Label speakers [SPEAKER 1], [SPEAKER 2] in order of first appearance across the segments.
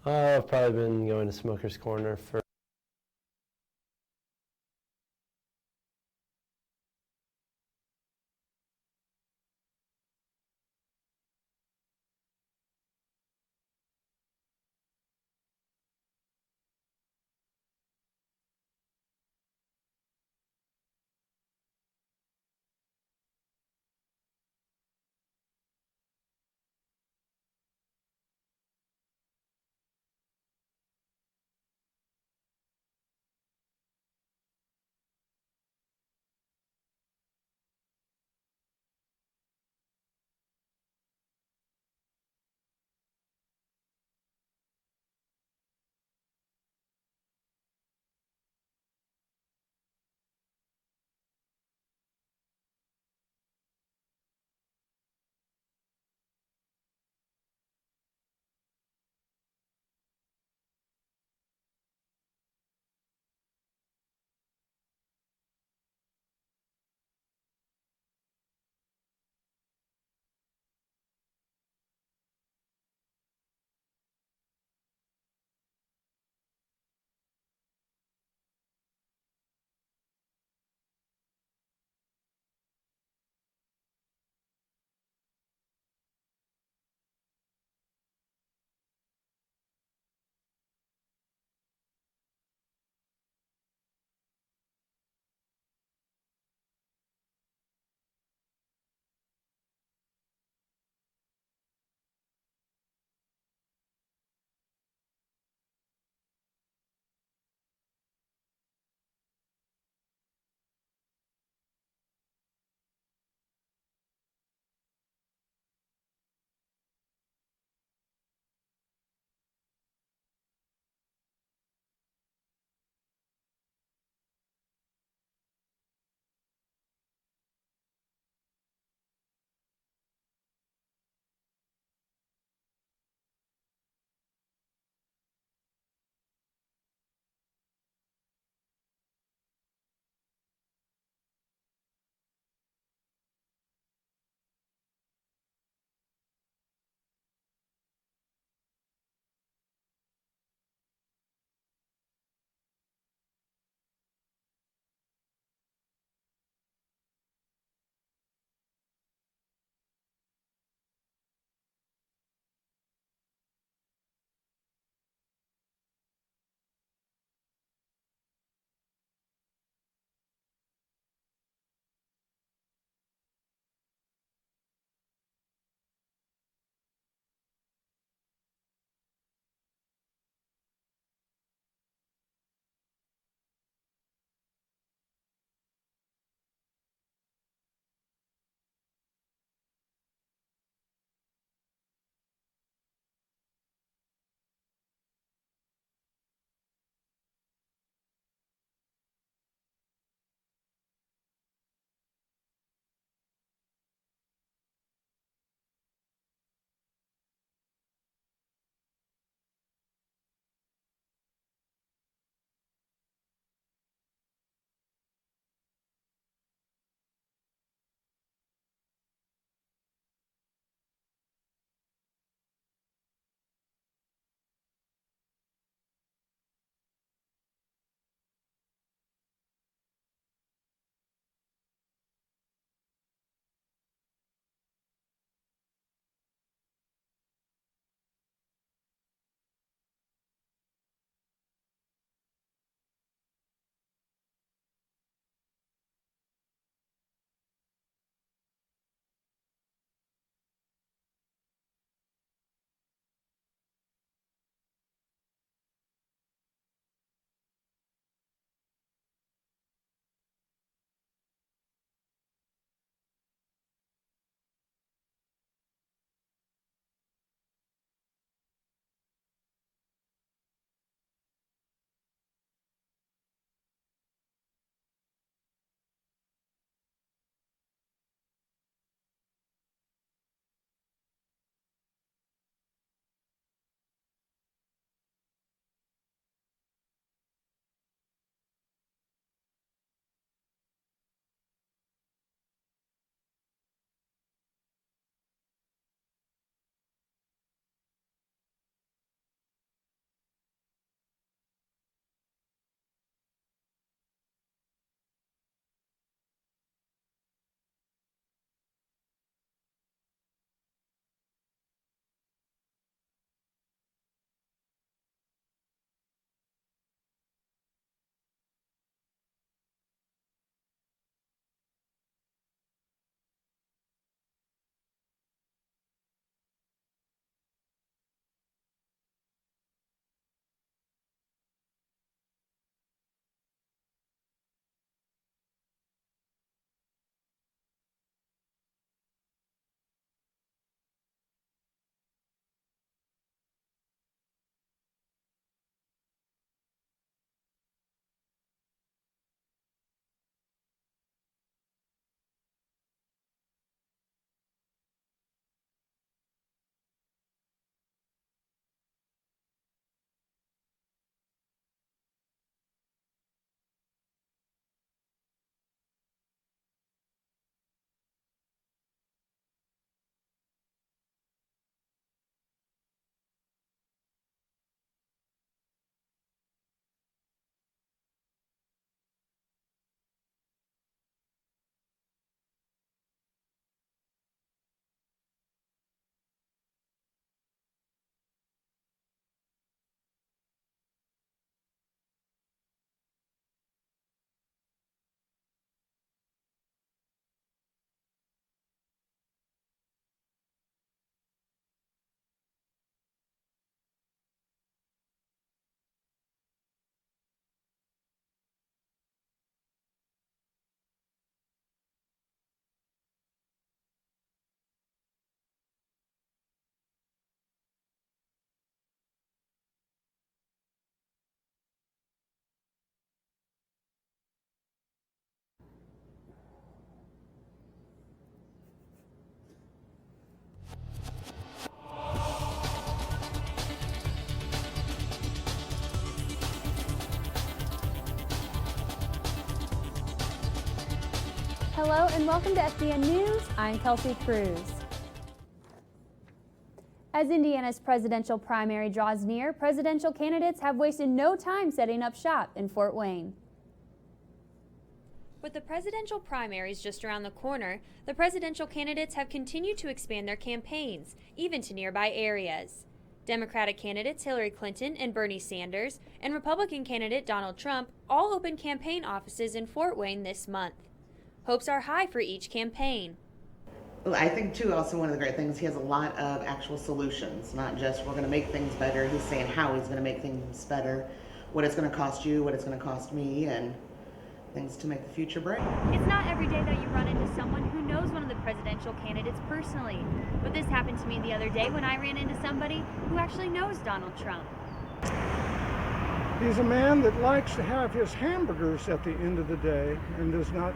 [SPEAKER 1] I've probably been going to Smoker's Corner for
[SPEAKER 2] Hello and welcome to FDN News. I'm Kelsey Cruz. As Indiana's presidential primary draws near, presidential candidates have wasted no time setting up shop in Fort Wayne. With the presidential primaries just around the corner, the presidential candidates have continued to expand their campaigns, even to nearby areas. Democratic candidates Hillary Clinton and Bernie Sanders and Republican candidate Donald Trump all opened campaign offices in Fort Wayne this month. Hopes are high for each campaign.
[SPEAKER 3] Well, I think too, also one of the great things, he has a lot of actual solutions, not just we're going to make things better. He's saying how he's going to make things better, what it's going to cost you, what it's going to cost me, and things to make the future bright.
[SPEAKER 2] It's not every day that you run into someone who knows one of the presidential candidates personally, but this happened to me the other day when I ran into somebody who actually knows Donald Trump.
[SPEAKER 4] He's a man that likes to have his hamburgers at the end of the day and does not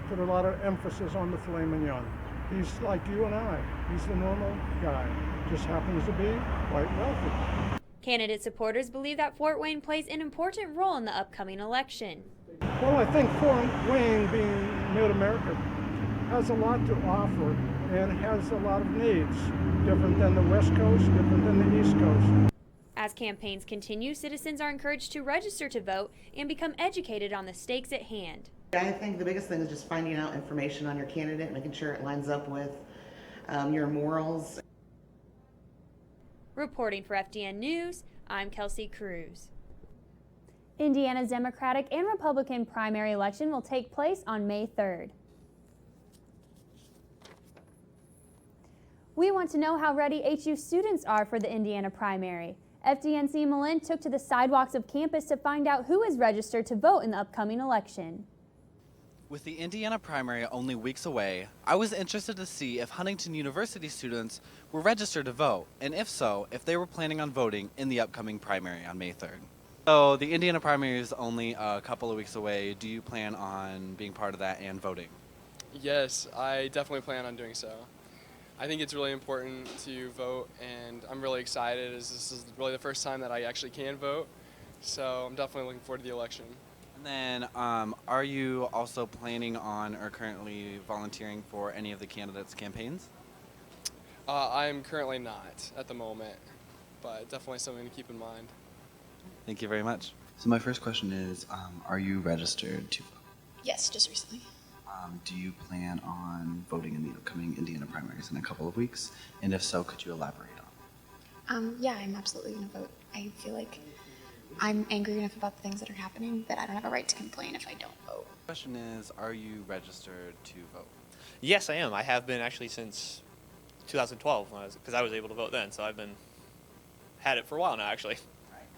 [SPEAKER 4] put a lot of emphasis on the filet mignon. He's like you and I. He's the normal guy. Just happens to be quite wealthy.
[SPEAKER 2] Candidate supporters believe that Fort Wayne plays an important role in the upcoming election.
[SPEAKER 4] Well, I think Fort Wayne, being Mid-America, has a lot to offer and has a lot of needs, different than the West Coast, different than the East Coast.
[SPEAKER 2] As campaigns continue, citizens are encouraged to register to vote and become educated on the stakes at hand.
[SPEAKER 3] I think the biggest thing is just finding out information on your candidate, making sure it lines up with your morals.
[SPEAKER 2] Reporting for FDN News, I'm Kelsey Cruz. Indiana's Democratic and Republican primary election will take place on May 3rd. We want to know how ready HU students are for the Indiana primary. FDNC Malin took to the sidewalks of campus to find out who is registered to vote in the upcoming election.
[SPEAKER 5] With the Indiana primary only weeks away, I was interested to see if Huntington University students were registered to vote, and if so, if they were planning on voting in the upcoming primary on May 3rd. So the Indiana primary is only a couple of weeks away. Do you plan on being part of that and voting?
[SPEAKER 6] Yes, I definitely plan on doing so. I think it's really important to vote, and I'm really excited as this is really the first time that I actually can vote. So I'm definitely looking forward to the election.
[SPEAKER 5] And then, are you also planning on or currently volunteering for any of the candidates' campaigns?
[SPEAKER 6] I'm currently not at the moment, but definitely something to keep in mind.
[SPEAKER 5] Thank you very much. So my first question is, are you registered to vote?
[SPEAKER 7] Yes, just recently.
[SPEAKER 5] Do you plan on voting in the upcoming Indiana primaries in a couple of weeks? And if so, could you elaborate on?
[SPEAKER 7] Yeah, I'm absolutely going to vote. I feel like I'm angry enough about the things that are happening that I don't have a right to complain if I don't vote.
[SPEAKER 5] The question is, are you registered to vote?
[SPEAKER 8] Yes, I am. I have been actually since 2012 because I was able to vote then. So I've had it for a while now, actually.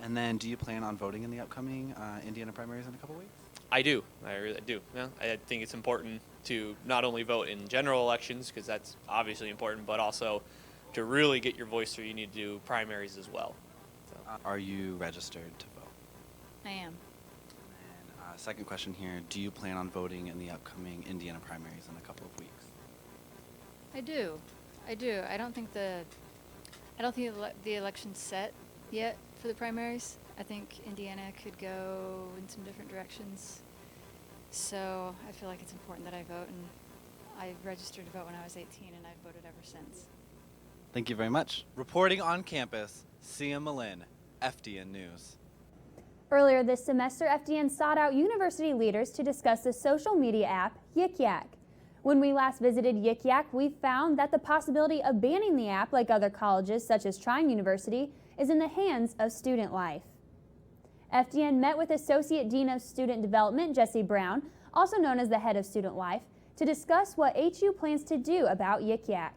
[SPEAKER 5] And then, do you plan on voting in the upcoming Indiana primaries in a couple of weeks?
[SPEAKER 8] I do. I really do. Yeah, I think it's important to not only vote in general elections, because that's obviously important, but also to really get your voice through, you need to do primaries as well. So.
[SPEAKER 5] Are you registered to vote?
[SPEAKER 7] I am.
[SPEAKER 5] And second question here, do you plan on voting in the upcoming Indiana primaries in a couple of weeks?
[SPEAKER 9] I do. I don't think the election's set yet for the primaries. I think Indiana could go in some different directions. So I feel like it's important that I vote, and I registered to vote when I was 18, and I've voted ever since.
[SPEAKER 5] Thank you very much. Reporting on campus, Sia Malin, FDN News.
[SPEAKER 2] Earlier this semester, FDN sought out university leaders to discuss the social media app Yik Yak. When we last visited Yik Yak, we found that the possibility of banning the app, like other colleges such as Trine University, is in the hands of student life. FDN met with Associate Dean of Student Development, Jesse Brown, also known as the head of Student Life, to discuss what HU plans to do about Yik Yak.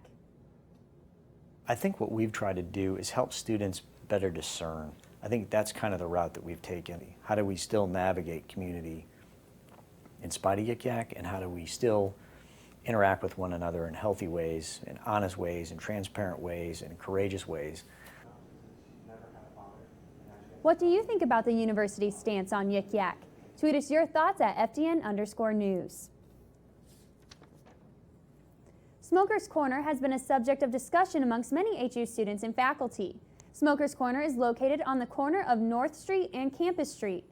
[SPEAKER 10] I think what we've tried to do is help students better discern. I think that's kind of the route that we've taken. How do we still navigate community in spite of Yik Yak, and how do we still interact with one another in healthy ways, in honest ways, in transparent ways, in courageous ways.
[SPEAKER 2] What do you think about the university's stance on Yik Yak? Tweet us your thoughts at FDN_news. Smoker's Corner has been a subject of discussion amongst many HU students and faculty. Smoker's Corner is located on the corner of North Street and Campus Street.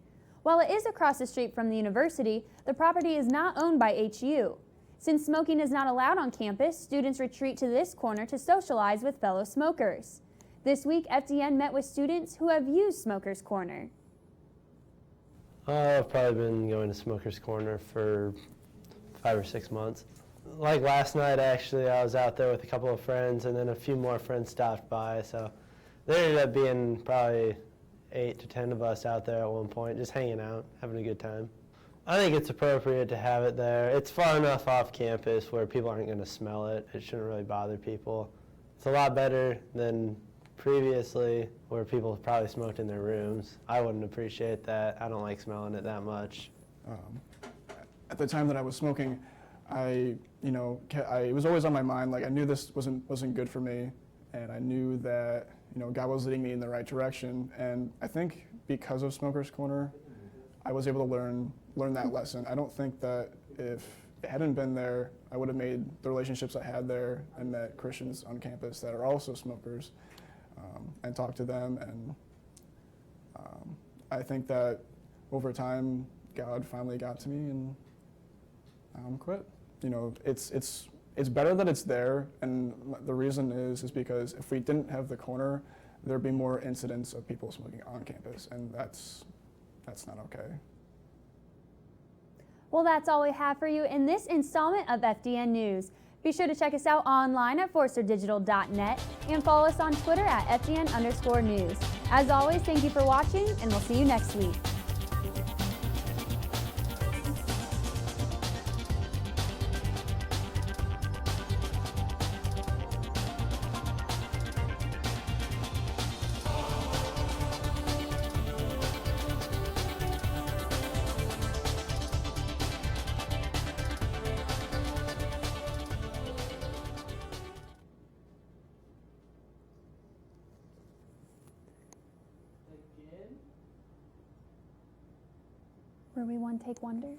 [SPEAKER 2] While it is across the street from the university, the property is not owned by HU. Since smoking is not allowed on campus, students retreat to this corner to socialize with fellow smokers. This week, FDN met with students who have used Smokers Corner.
[SPEAKER 1] I've probably been going to Smoker's Corner for 5 or 6 months. Like last night, actually, I was out there with a couple of friends, and then a few more friends stopped by, so there ended up being probably 8 to 10 of us out there at one point, just hanging out, having a good time. I think it's appropriate to have it there. It's far enough off campus where people aren't going to smell it. It shouldn't really bother people. It's a lot better than previously where people probably smoked in their rooms. I wouldn't appreciate that. I don't like smelling it that much.
[SPEAKER 11] At the time that I was smoking, it was always on my mind. Like, I knew this wasn't good for me, and I knew that God was leading me in the right direction. And I think because of Smoker's Corner, I was able to learn that lesson. I don't think that if it hadn't been there, I would have made the relationships I had there and met Christians on campus that are also smokers, and talked to them. And I think that over time, God finally got to me, and quit. It's better that it's there, and the reason is because if we didn't have the corner, there'd be more incidents of people smoking on campus, and that's not okay.
[SPEAKER 2] Well, that's all we have for you in this installment of FDN News. Be sure to check us out online at forsterdigital.net and follow us on Twitter at FDN_news. As always, thank you for watching, and we'll see you next week. Were we one take wonder?